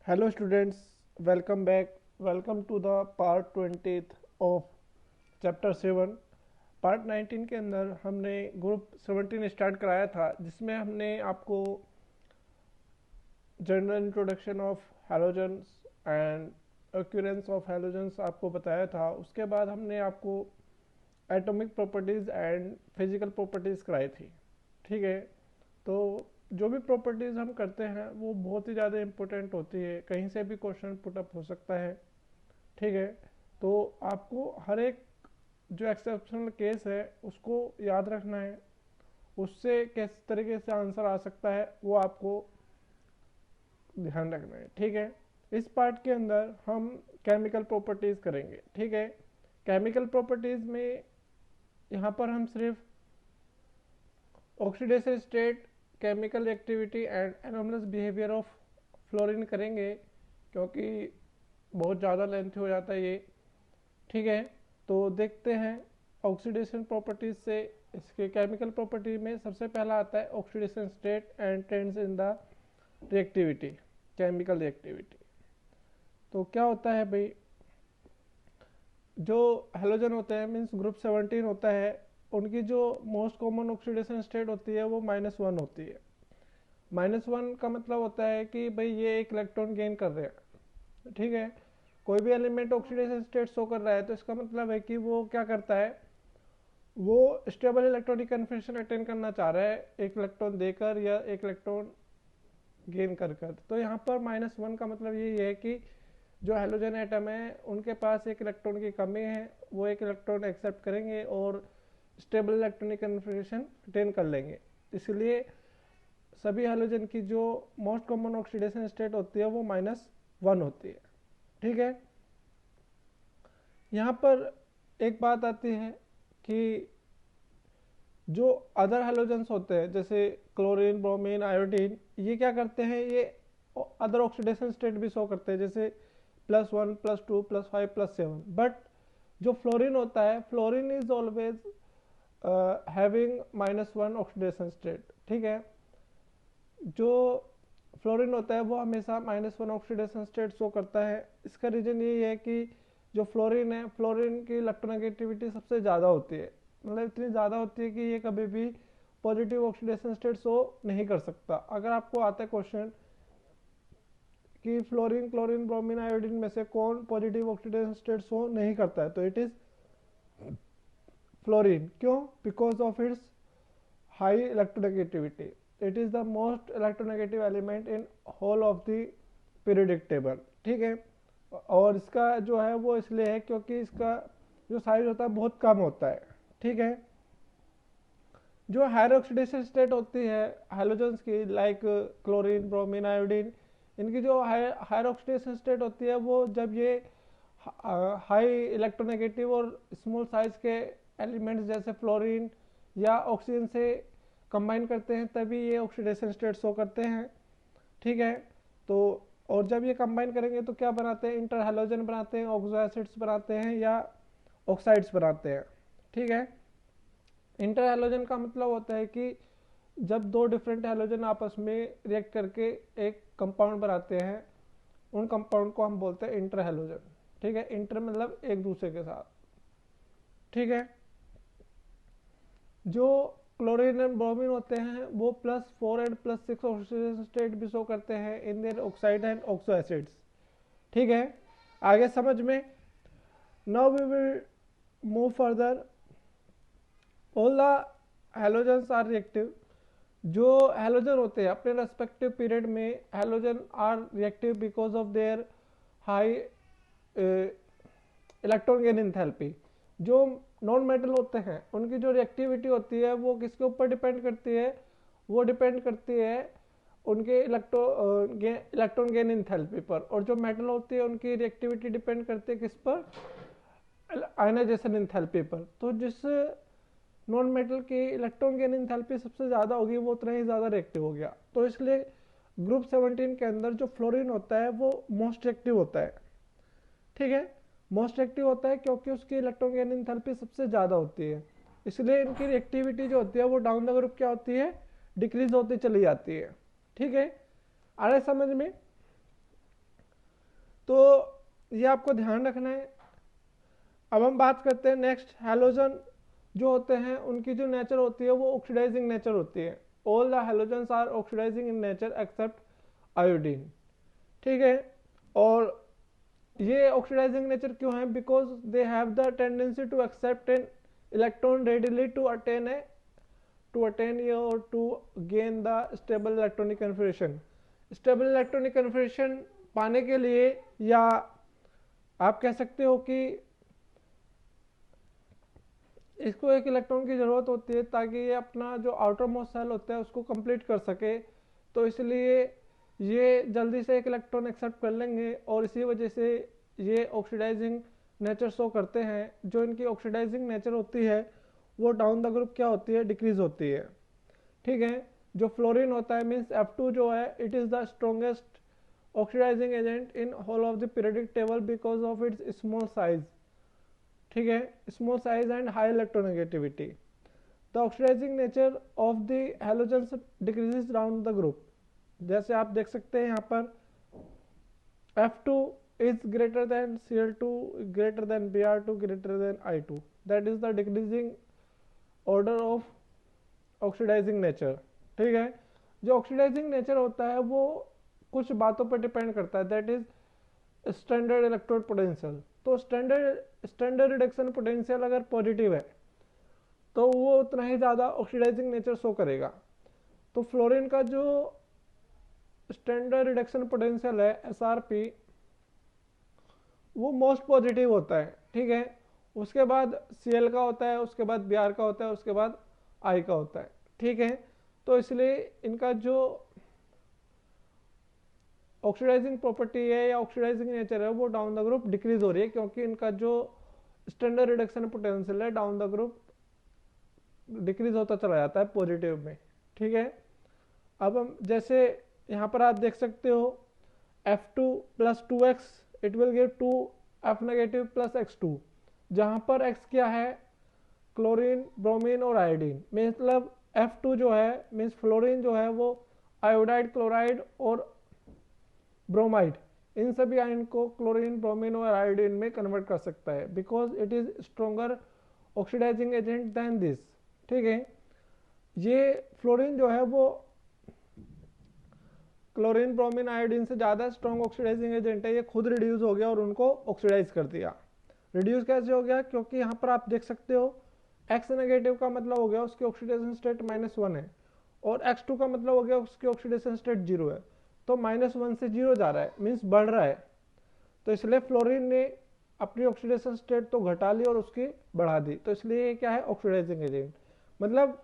Hello students, welcome back. Welcome to the part 20th of chapter 7। Part 19 के अंदर हमने group 17 start कराया था, जिसमें हमने आपको general introduction of halogens and occurrence of halogens आपको बताया था। उसके बाद हमने आपको atomic properties and physical properties कराई थी। ठीक है, तो जो भी प्रॉपर्टीज़ हम करते हैं वो बहुत ही ज़्यादा इम्पोर्टेंट होती है, कहीं से भी क्वेश्चन पुटअप हो सकता है। ठीक है, तो आपको हर एक जो एक्सेप्शनल केस है उसको याद रखना है, उससे किस तरीके से आंसर आ सकता है वो आपको ध्यान रखना है। ठीक है, इस पार्ट के अंदर हम केमिकल प्रॉपर्टीज़ करेंगे। ठीक है, केमिकल प्रॉपर्टीज़ में यहाँ पर हम सिर्फ oxidation state, chemical activity and anomalous behaviour of fluorine करेंगे, क्योंकि बहुत ज़्यादा लेंथ हो जाता है ये। ठीक है, तो देखते हैं ऑक्सीडेशन प्रॉपर्टीज से। इसके केमिकल प्रॉपर्टी में सबसे पहला आता है oxidation state and trends in the reactivity, chemical reactivity. तो क्या होता है भाई, जो हेलोजन होते हैं मीन्स ग्रुप 17 होता है, उनकी जो मोस्ट कॉमन ऑक्सीडेशन स्टेट होती है वो -1 होती है। -1 का मतलब होता है कि भाई ये एक इलेक्ट्रॉन गेन कर रहे हैं। ठीक है, कोई भी एलिमेंट ऑक्सीडेशन स्टेट शो कर रहा है तो इसका मतलब है कि वो क्या करता है, वो स्टेबल इलेक्ट्रॉनिक कन्फर्मेशन अटेन करना चाह रहा है, एक इलेक्ट्रॉन देकर या एक इलेक्ट्रॉन गेन कर कर। तो यहाँ पर -1 का मतलब यही है कि जो हेलोजन एटम है उनके पास एक इलेक्ट्रॉन की कमी है, वो एक इलेक्ट्रॉन एक्सेप्ट करेंगे और स्टेबल इलेक्ट्रॉनिक कन्फर्मेशन अटेन कर लेंगे। इसलिए सभी हेलोजन की जो मोस्ट कॉमन ऑक्सीडेशन स्टेट होती है वो -1 होती है। ठीक है, यहाँ पर एक बात आती है कि जो अदर हेलोजेंस होते हैं जैसे क्लोरीन, ब्रोमीन, आयोडीन, ये क्या करते हैं, ये अदर ऑक्सीडेशन स्टेट भी शो करते हैं, जैसे +1, +2, +5, +7। बट जो फ्लोरीन होता है, fluorine is always having -1 oxidation state. ठीक है, जो फ्लोरीन होता है वो हमेशा -1 ऑक्सीडेशन स्टेट शो करता है। इसका रीज़न यही है कि जो फ्लोरीन है, फ्लोरीन की इलेक्ट्रोनेगेटिविटी सबसे ज़्यादा होती है, मतलब इतनी ज़्यादा होती है कि ये कभी भी पॉजिटिव ऑक्सीडेशन स्टेट शो नहीं कर सकता। अगर आपको आता है क्वेश्चन कि फ्लोरीन, क्लोरीन, ब्रोमीन, आयोडीन में से कौन पॉजिटिव ऑक्सीडेशन स्टेट शो नहीं करता है, तो इट इज़ फ्लोरीन। क्यों? Because of its high electronegativity. It is the most electronegative element in whole of the periodic table. ठीक है, और इसका जो है वो इसलिए है क्योंकि इसका जो साइज होता है बहुत कम होता है। ठीक है, जो हायर ऑक्सीडेशन स्टेट होती है हाइड्रोजन्स की, लाइक क्लोरीन, ब्रोमीन, आयोडीन, इनकी जो हायर ऑक्सीडेशन स्टेट होती है वो जब ये हाई इलेक्ट्रोनेगेटिव और स्मॉल साइज के एलिमेंट्स जैसे फ्लोरीन या ऑक्सीजन से कंबाइन करते हैं तभी ये ऑक्सीडेशन स्टेट शो करते हैं। ठीक है, तो और जब ये कंबाइन करेंगे तो क्या बनाते हैं, इंटर हैलोजन बनाते हैं, ऑक्सो एसिड्स बनाते हैं या ऑक्साइड्स बनाते हैं। ठीक है, इंटर हैलोजन का मतलब होता है कि जब दो डिफरेंट हैलोजन आपस में रिएक्ट करके एक कंपाउंड बनाते हैं, उन कंपाउंड को हम बोलते हैं इंटर हैलोजन। ठीक है, इंटर मतलब एक दूसरे के साथ। ठीक है, जो क्लोरीन एंड ब्रोमीन होते हैं वो +4 एंड +6 ऑक्सीडेशन स्टेट भी शो करते हैं in their oxide and oxo acids. ठीक है, आगे समझ में। Now we will move further. All the halogens are reactive. जो हैलोजन होते हैं अपने रेस्पेक्टिव पीरियड में, halogen are reactive because of their high electron gain enthalpy. जो नॉन मेटल होते हैं उनकी जो रिएक्टिविटी होती है वो किसके ऊपर डिपेंड करती है, वो डिपेंड करती है उनके इलेक्ट्रॉन गेन एंथैल्पी पर। और जो मेटल होती है उनकी रिएक्टिविटी डिपेंड करती है किस पर, आयनाइजेशन एंथैल्पी पर। तो जिस नॉन मेटल की इलेक्ट्रॉन गेन एंथैल्पी सबसे ज़्यादा होगी वो उतना ही ज़्यादा रिएक्टिव हो गया। तो इसलिए ग्रुप 17 के अंदर जो फ्लोरीन होता है वो मोस्ट रिएक्टिव होता है। ठीक है, मोस्ट एक्टिव होता है क्योंकि उसकी इलेक्ट्रॉन गेन एंथैल्पी सबसे ज़्यादा होती है, इसलिए इनकी रिएक्टिविटी जो होती है वो डाउन द ग्रुप क्या होती है, डिक्रीज होती चली जाती है। ठीक है, आ रहा है समझ में। तो ये आपको ध्यान रखना है। अब हम बात करते हैं नेक्स्ट, हैलोजन जो होते हैं उनकी जो नेचर होती है वो ऑक्सीडाइजिंग नेचर होती है। All the halogens are oxidising in nature except iodine, ठीक है। और ये ऑक्सीडाइजिंग नेचर क्यों है? Because they have the tendency to accept an electron readily to attain or to gain the stable electronic configuration। Stable electronic configuration पाने के लिए, या आप कह सकते हो कि इसको एक इलेक्ट्रॉन की ज़रूरत होती है ताकि ये अपना जो आउटर मोस्ट सेल होता है उसको कंप्लीट कर सके। तो इसलिए ये जल्दी से एक इलेक्ट्रॉन एक्सेप्ट कर लेंगे और इसी वजह से ये ऑक्सीडाइजिंग नेचर शो करते हैं। जो इनकी ऑक्सीडाइजिंग नेचर होती है वो डाउन द ग्रुप क्या होती है? डिक्रीज होती है, ठीक है। जो फ्लोरीन होता है मीन्स F2 जो है, it is the strongest oxidising agent in whole of the periodic table because of its small size, ठीक है, small size and high electronegativity. The oxidising nature of the halogens decreases down the group. जैसे आप देख सकते हैं यहाँ पर F2 is greater than Cl2 greater than Br2 greater than I2, that is the decreasing order of oxidising nature, ठीक है। जो ऑक्सीडाइजिंग नेचर होता है वो कुछ बातों पर डिपेंड करता है, that is standard electrode potential. तो स्टैंडर्ड रिडक्शन पोटेंशियल अगर पॉजिटिव है तो वो उतना ही ज़्यादा ऑक्सीडाइजिंग नेचर शो करेगा। तो फ्लोरीन का जो स्टैंडर्ड रिडक्शन पोटेंशियल है SRP, वो मोस्ट पॉजिटिव होता है, ठीक है। उसके बाद Cl का होता है, उसके बाद Br का होता है, उसके बाद I का होता है, ठीक है। तो इसलिए इनका जो ऑक्सीडाइजिंग प्रॉपर्टी है या ऑक्सीडाइजिंग नेचर है वो डाउन द ग्रुप डिक्रीज हो रही है, क्योंकि इनका जो स्टैंडर्ड रिडक्शन पोटेंशियल है डाउन द ग्रुप डिक्रीज होता चला जाता है पॉजिटिव में, ठीक है। अब हम जैसे यहाँ पर आप देख सकते हो F2 + 2x it will give 2F negative + X2, जहाँ पर X क्या है? क्लोरीन, ब्रोमीन और आयोडीन। मतलब F2 जो है मीन्स फ्लोरीन जो है वो आयोडाइड, क्लोराइड और ब्रोमाइड, इन सभी आयन को क्लोरीन, ब्रोमीन और आयोडीन में कन्वर्ट कर सकता है because it is stronger oxidising agent than this, ठीक है। ये फ्लोरीन जो है वो क्लोरीन, ब्रोमीन, आयोडीन से ज़्यादा स्ट्रॉन्ग ऑक्सीडाइजिंग एजेंट है। ये खुद रिड्यूस हो गया और उनको ऑक्सीडाइज कर दिया। रिड्यूस कैसे हो गया? क्योंकि यहाँ पर आप देख सकते हो X नेगेटिव का मतलब हो गया उसकी ऑक्सीडेशन स्टेट -1 है और X2 का मतलब हो गया उसकी ऑक्सीडेशन स्टेट 0 है। तो -1 से 0 जा रहा है मीन्स बढ़ रहा है। तो इसलिए फ्लोरीन ने अपनी ऑक्सीडेशन स्टेट तो घटा ली और उसकी बढ़ा दी। तो इसलिए ये क्या है? Oxidising agent. मतलब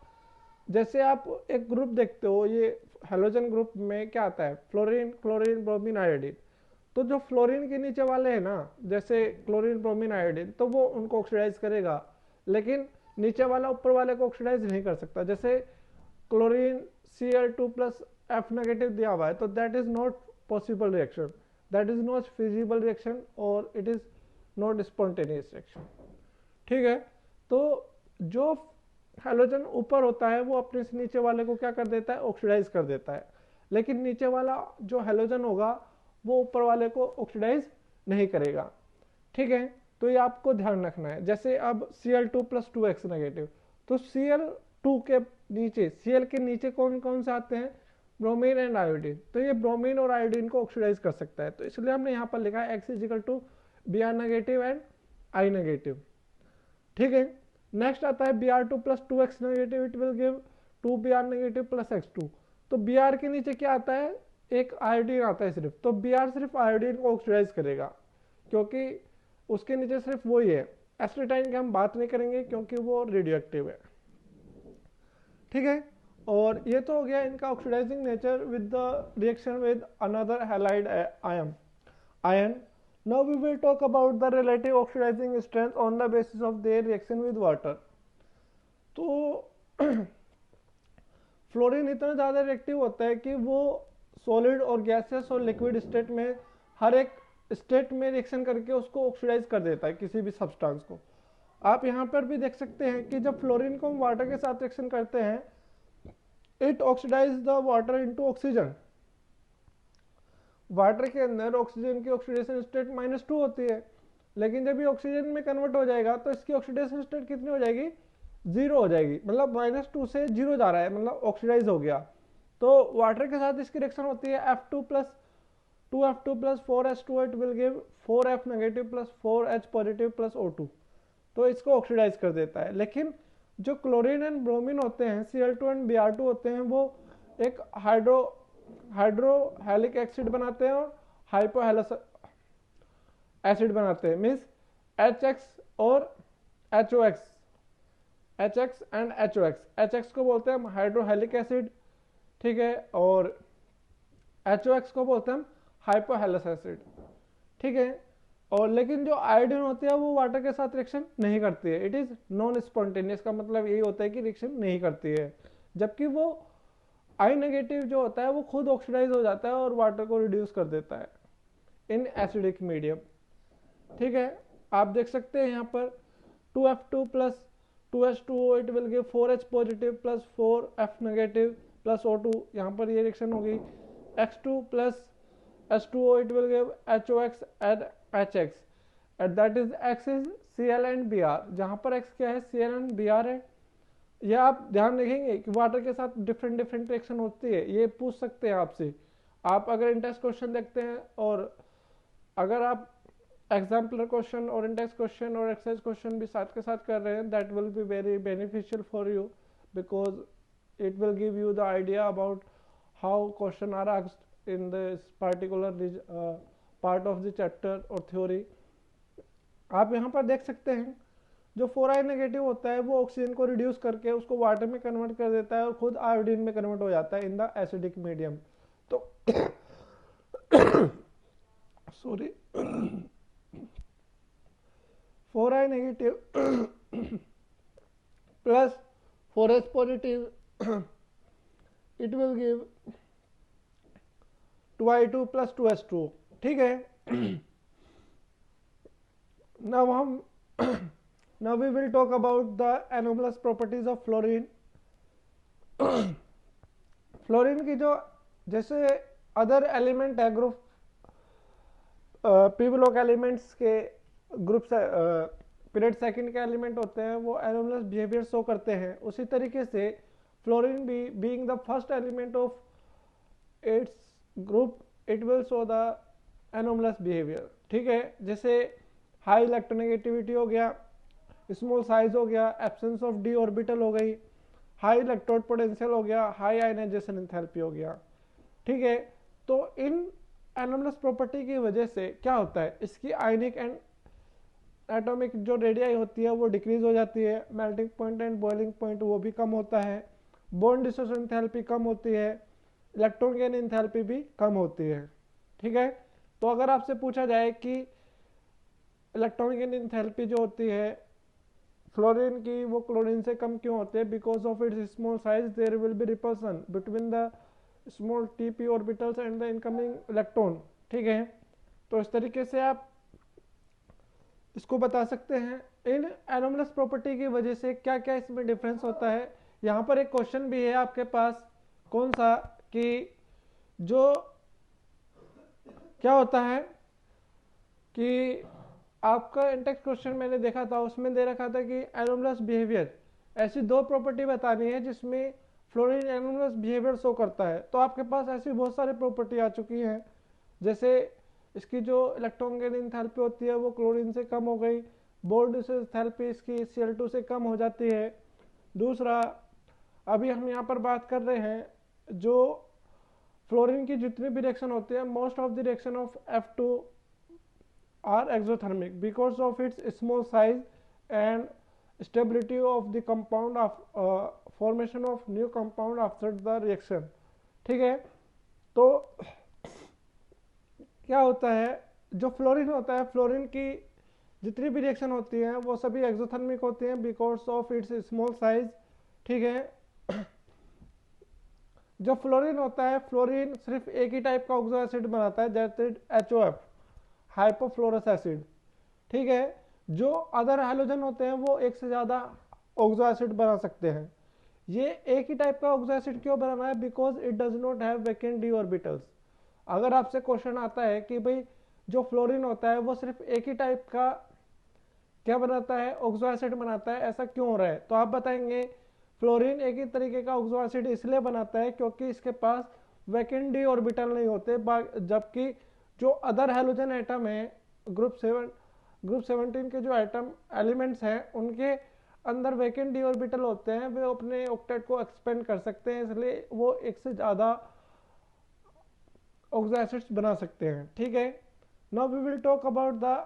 जैसे आप एक ग्रुप देखते हो, ये हैलोजन ग्रुप में क्या आता है? Fluorine, chlorine, bromine, iodine. तो जो फ्लोरीन के नीचे वाले हैं ना, जैसे क्लोरीन, ब्रोमीन, आयोडीन, तो वो उनको ऑक्सीडाइज करेगा, लेकिन नीचे वाला ऊपर वाले को ऑक्सीडाइज नहीं कर सकता। जैसे क्लोरीन Cl2 + F नेगेटिव दिया हुआ है तो that is not possible reaction, that is not feasible reaction और it is not spontaneous reaction, ठीक है। तो जो हैलोजन ऊपर होता है वो अपने से नीचे वाले को क्या कर देता है? ऑक्सीडाइज कर देता है। लेकिन नीचे वाला जो हैलोजन होगा वो ऊपर वाले को ऑक्सीडाइज नहीं करेगा, ठीक है। तो ये आपको ध्यान रखना है। जैसे अब Cl2 + 2x नेगेटिव, तो Cl2 के नीचे, Cl के नीचे कौन कौन से आते हैं? Bromine and iodine. तो ये ब्रोमीन और आयोडीन को ऑक्सीडाइज कर सकता है। तो इसलिए हमने यहाँ पर लिखा है X = Br negative and I negative, ठीक है। नेक्स्ट आता है Br2 + 2x negative, it will give 2Br negative + X2। तो Br के नीचे क्या आता है? एक आयोडीन आता है सिर्फ। तो Br सिर्फ आयोडीन को ऑक्सीडाइज करेगा क्योंकि उसके नीचे सिर्फ वही है। एसिटाइन की हम बात नहीं करेंगे क्योंकि वो रेडियो एक्टिव है, ठीक है। और ये तो हो गया इनका oxidising nature with the reaction with another halide ion. Now we will talk about the relative oxidizing strength on the basis of their reaction with water। तो फ्लोरीन इतना ज़्यादा रिएक्टिव होता है कि वो सॉलिड और गैसेस और लिक्विड स्टेट में हर एक स्टेट में रिएक्शन करके उसको ऑक्सीडाइज कर देता है किसी भी सब्सटेंस को। आप यहाँ पर भी देख सकते हैं कि जब फ्लोरीन को हम वाटर के साथ रिएक्शन करते हैं, it oxidise the water into oxygen. Water के अंदर ऑक्सीजन की ऑक्सीडेशन स्टेट -2 होती है, लेकिन जब ये ऑक्सीजन में कन्वर्ट हो जाएगा तो इसकी ऑक्सीडेशन स्टेट कितनी हो जाएगी, 0 हो जाएगी, मतलब -2 से 0 जा रहा है, मतलब ऑक्सीडाइज हो गया। तो वाटर के साथ इसकी रिएक्शन होती है F2 plus 2F2 plus 4H2O, it will give 4F negative plus 4H positive plus O2, तो इसको ऑक्सीडाइज कर देता है। लेकिन जो क्लोरीन एंड ब्रोमीन होते हैं, Cl2 एंड Br2 होते हैं, वो एक हाइड्रोहेलिक एसिड बनाते हैं और हाइपोहेलस एसिड बनाते हैं, मीन्स HX और HOX, HX and HOX। HX को बोलते हैं हम हाइड्रोहेलिक एसिड, ठीक है, और HOX को बोलते हैं हम हाइपोहेलस एसिड, ठीक है। और लेकिन जो आयोडीन होती है वो वाटर के साथ रिएक्शन नहीं करती है, इट इज नॉन स्पॉन्टेनियस, का मतलब यही होता है कि रिएक्शन नहीं करती है, जबकि वो आई नेगेटिव जो होता है वो खुद ऑक्सीडाइज हो जाता है और वाटर को रिड्यूस कर देता है इन एसिडिक मीडियम, ठीक है। आप देख सकते हैं यहाँ पर 2F2 plus 2H2O, it will give 4H positive plus 4F negative plus O2, यहाँ पर ये रिएक्शन हो गई। X2 plus H2O, it will give HOX and HX, and that is X is Cl and Br, जहाँ पर X क्या है, Cl and Br है। ये आप ध्यान रखेंगे कि वाटर के साथ डिफरेंट रिएक्शन होती है, ये पूछ सकते हैं आपसे। आप अगर इंटेक्स क्वेश्चन देखते हैं और अगर आप एग्जाम्पलर क्वेश्चन और इंटेक्स क्वेश्चन और एक्सरसाइज क्वेश्चन भी साथ के साथ कर रहे हैं, that will be very beneficial for you, because it will give you the idea about how question are asked in this particular part of the chapter or theory। आप यहाँ पर देख सकते हैं जो 4I नेगेटिव होता है वो ऑक्सीजन को रिड्यूस करके उसको वाटर में कन्वर्ट कर देता है और खुद आयोडीन में कन्वर्ट हो जाता है इन द एसिडिक मीडियम। तो sorry 4I negative plus 4H positive, it will give 2I2 plus 2H2, ठीक है। now we will talk about the anomalous properties of fluorine। Fluorine की जो जैसे अदर एलिमेंट है ग्रुप पी ब्लॉक एलिमेंट्स के group period second के element होते हैं, वो एनोमलस बिहेवियर शो करते हैं, उसी तरीके से फ्लोरीन भी being the first element of its group it will show the anomalous behaviour, ठीक है। जैसे हाई इलेक्ट्रोनेगेटिविटी हो गया, स्मॉल साइज हो गया, एब्सेंस ऑफ डी ऑर्बिटल हो गई, हाई इलेक्ट्रोड पोटेंशियल हो गया, हाई आयनाइजेशन एंथैल्पी हो गया, ठीक है। तो इन एनोमलस प्रॉपर्टी की वजह से क्या होता है, इसकी आयनिक एंड एटॉमिक जो रेडियाई होती है वो डिक्रीज हो जाती है, melting point and boiling point वो भी कम होता है, बॉन्ड डिसोसिएशन एंथैल्पी कम होती है, इलेक्ट्रॉन गेन एंथैल्पी भी कम होती है, ठीक है। तो अगर आपसे पूछा जाए कि इलेक्ट्रॉन गेन एंथैल्पी जो होती है फ्लोरीन की वो क्लोरीन से कम क्यों होते हैं, because of its small size there will be repulsion between the small TP orbitals and the incoming electron, ठीक है। तो इस तरीके से आप इसको बता सकते हैं। इन एनोमलस प्रॉपर्टी की वजह से क्या क्या इसमें डिफरेंस होता है। यहाँ पर एक क्वेश्चन भी है आपके पास, कौन सा, कि जो क्या होता है कि आपका इंटेक्स क्वेश्चन मैंने देखा था, उसमें दे रखा था कि एनोमलस बिहेवियर, ऐसी दो प्रॉपर्टी बतानी है जिसमें फ्लोरीन एनोमलस बिहेवियर शो करता है। तो आपके पास ऐसी बहुत सारी प्रॉपर्टी आ चुकी हैं, जैसे इसकी जो इलेक्ट्रॉन गेन एंथैल्पी होती है वो क्लोरीन से कम हो गई, बॉन्ड एंथैल्पी इसकी Cl2 से कम हो जाती है। दूसरा, अभी हम यहाँ पर बात कर रहे हैं जो फ्लोरीन की जितनी भी रिएक्शन होती है, most of the reaction of F2 are exothermic because of its small size and stability of the compound of formation of new compound after the reaction, ठीक है। तो क्या होता है, जो फ्लोरीन होता है, फ्लोरीन की जितनी भी रिएक्शन होती हैं वो सभी एक्सोथर्मिक होती हैं because of its small size, ठीक है। जो फ्लोरीन होता है, फ्लोरीन सिर्फ एक ही टाइप का ऑक्सो एसिड बनाता है, that is HOF, hypofluorous acid, ठीक है। जो अदर हैलोजन होते हैं वो एक से ज़्यादा ऑक्सो एसिड बना सकते हैं। ये एक ही टाइप का ऑक्सो एसिड क्यों बनाना है, because it does not have vacant D orbitals. अगर आपसे क्वेश्चन आता है कि भाई जो फ्लोरीन होता है वो सिर्फ एक ही टाइप का क्या बनाता है, ऑक्सो एसिड बनाता है, ऐसा क्यों हो रहा है, तो आप बताएंगे फ्लोरीन एक ही तरीके का ऑक्सो एसिड इसलिए बनाता है क्योंकि इसके पास वैकेंट डी ऑर्बिटल नहीं होते, जबकि जो अदर हैलोजन एटम है ग्रुप 17 के जो एटम एलिमेंट्स हैं उनके अंदर वैकेंट डी ऑर्बिटल होते हैं, वे अपने ऑक्टेट को एक्सपेंड कर सकते हैं, इसलिए वो एक से ज़्यादा ऑक्सो एसिड्स बना सकते हैं। ठीक है, now we will talk about the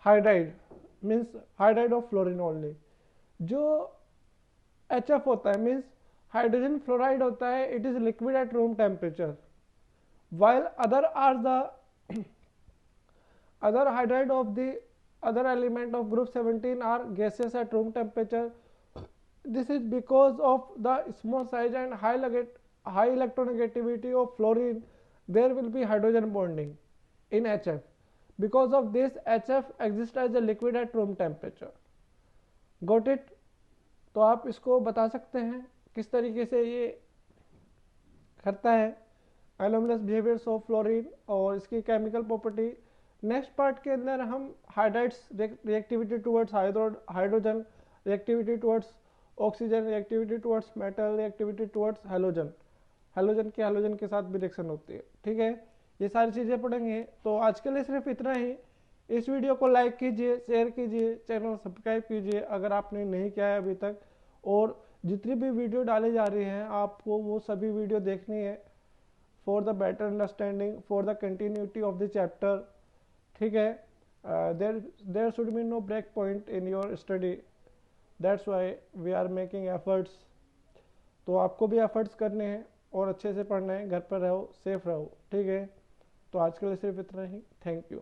hydride means hydride of fluorine only. जो HF होता है मीन्स हाइड्रोजन फ्लोराइड होता है, it is liquid at room temperature, while other are the other hydride of the other element of group 17 are gaseous at room temperature. This is because of the small size and high electronegativity of fluorine. There will be hydrogen bonding in HF. Because of this, HF exists as a liquid at room temperature. Got it? तो आप इसको बता सकते हैं किस तरीके से ये करता है एनोमलस बिहेवियर्स ऑफ फ्लोरीन और इसकी केमिकल प्रॉपर्टी। नेक्स्ट पार्ट के अंदर हम hydrides reactivity towards hydrogen, reactivity towards oxygen, reactivity towards metal, reactivity towards halogen, halogen के साथ भी रिएक्शन होती है। ठीक है, ये सारी चीज़ें पढ़ेंगे। तो आज के लिए सिर्फ इतना ही। इस वीडियो को लाइक कीजिए, शेयर कीजिए, चैनल सब्सक्राइब कीजिए अगर आपने नहीं किया है अभी तक, और जितनी भी वीडियो डाली जा रही हैं आपको वो सभी वीडियो देखनी है for the better understanding, for the continuity of the chapter. ठीक है, there should be no break point in your study, that's why we are making efforts. तो आपको भी एफर्ट्स करने हैं और अच्छे से पढ़ना है, घर पर रहो, सेफ रहो। ठीक है, तो आज के लिए सिर्फ इतना ही। Thank you.